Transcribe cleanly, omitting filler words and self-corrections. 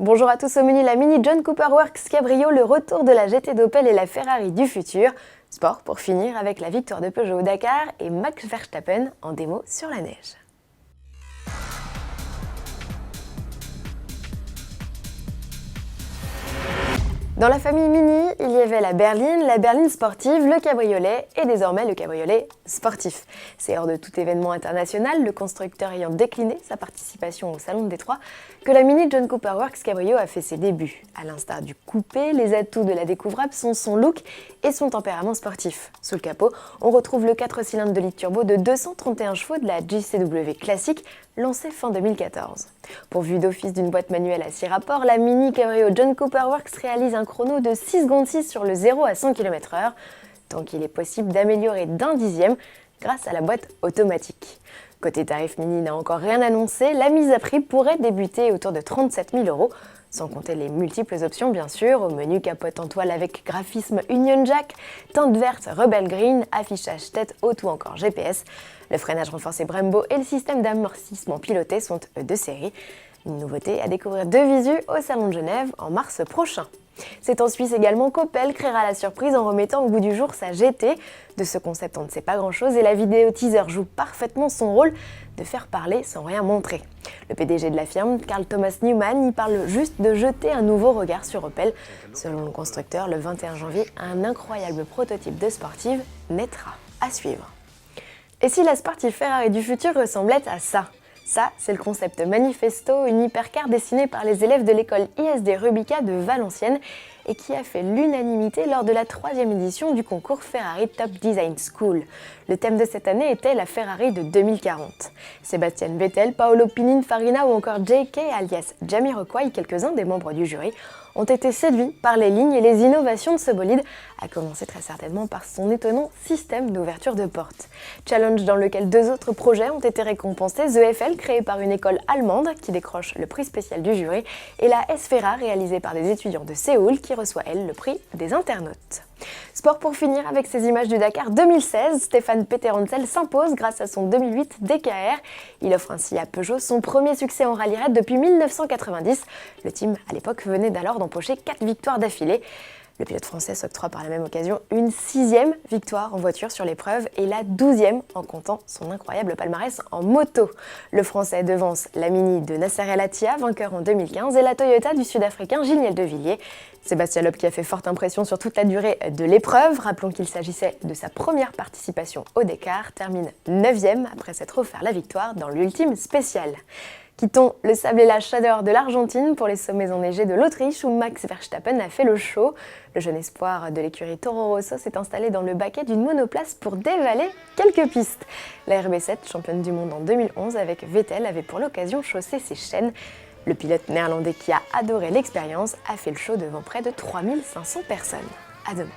Bonjour à tous, au menu la Mini John Cooper Works Cabrio, le retour de la GT d'Opel et la Ferrari du futur. Sport pour finir avec la victoire de Peugeot au Dakar et Max Verstappen en démo sur la neige. Dans la famille Mini, il y avait la berline sportive, le cabriolet et désormais le cabriolet sportif. C'est hors de tout événement international, le constructeur ayant décliné sa participation au Salon de Détroit, que la Mini John Cooper Works Cabrio a fait ses débuts. À l'instar du coupé, les atouts de la découvrable sont son look et son tempérament sportif. Sous le capot, on retrouve le 4 cylindres de litre turbo de 231 chevaux de la JCW classique, lancé fin 2014. Pourvu d'office d'une boîte manuelle à 6 rapports, la Mini Cabrio John Cooper Works réalise un chrono de 6 secondes 6 sur le 0 à 100 km/h, tant qu'il est possible d'améliorer d'un dixième grâce à la boîte automatique. Côté tarif, Mini n'a encore rien annoncé, la mise à prix pourrait débuter autour de 37 000 €, sans compter les multiples options bien sûr, au menu capote en toile avec graphisme Union Jack, teinte verte Rebel Green, affichage tête haute ou encore GPS. Le freinage renforcé Brembo et le système d'amortissement piloté sont eux de série. Une nouveauté à découvrir de visu au Salon de Genève en mars prochain. C'est en Suisse également qu'Opel créera la surprise en remettant au goût du jour sa GT. De ce concept, on ne sait pas grand-chose et la vidéo teaser joue parfaitement son rôle de faire parler sans rien montrer. Le PDG de la firme, Carl Thomas Newman, y parle juste de jeter un nouveau regard sur Opel. Selon le constructeur, le 21 janvier, un incroyable prototype de sportive naîtra. À suivre. Et si la sportive Ferrari du futur ressemblait à ça ? Ça, c'est le concept Manifesto, une hypercar dessinée par les élèves de l'école ISD Rubica de Valenciennes et qui a fait l'unanimité lors de la 3e édition du concours Ferrari Top Design School. Le thème de cette année était la Ferrari de 2040. Sébastien Vettel, Paolo Pininfarina ou encore JK alias Jamiroquai, quelques-uns des membres du jury, ont été séduits par les lignes et les innovations de ce bolide, à commencer très certainement par son étonnant système d'ouverture de porte. Challenge dans lequel 2 autres projets ont été récompensés, The Eiffel, créé par une école allemande qui décroche le prix spécial du jury, et la S-Ferra, réalisée par des étudiants de Séoul, qui reçoit, elle, le prix des internautes. Sport pour finir avec ces images du Dakar 2016, Stéphane Peteroncel s'impose grâce à son 2008 DKR. Il offre ainsi à Peugeot son premier succès en rallye raid depuis 1990. Le team, à l'époque, venait d'alors d'empocher 4 victoires d'affilée. Le pilote français s'octroie par la même occasion une 6e victoire en voiture sur l'épreuve et la 12e en comptant son incroyable palmarès en moto. Le français devance la Mini de Nasser El Attiyah, vainqueur en 2015, et la Toyota du sud-africain Gilles de Villiers. Sébastien Loeb qui a fait forte impression sur toute la durée de l'épreuve. Rappelons qu'il s'agissait de sa première participation au Dakar, termine 9e après s'être offert la victoire dans l'ultime spécial. Quittons le sable et la chaleur de l'Argentine pour les sommets enneigés de l'Autriche où Max Verstappen a fait le show. Le jeune espoir de l'écurie Toro Rosso s'est installé dans le baquet d'une monoplace pour dévaler quelques pistes. La RB7, championne du monde en 2011 avec Vettel, avait pour l'occasion chaussé ses chaînes. Le pilote néerlandais qui a adoré l'expérience a fait le show devant près de 3500 personnes. À demain.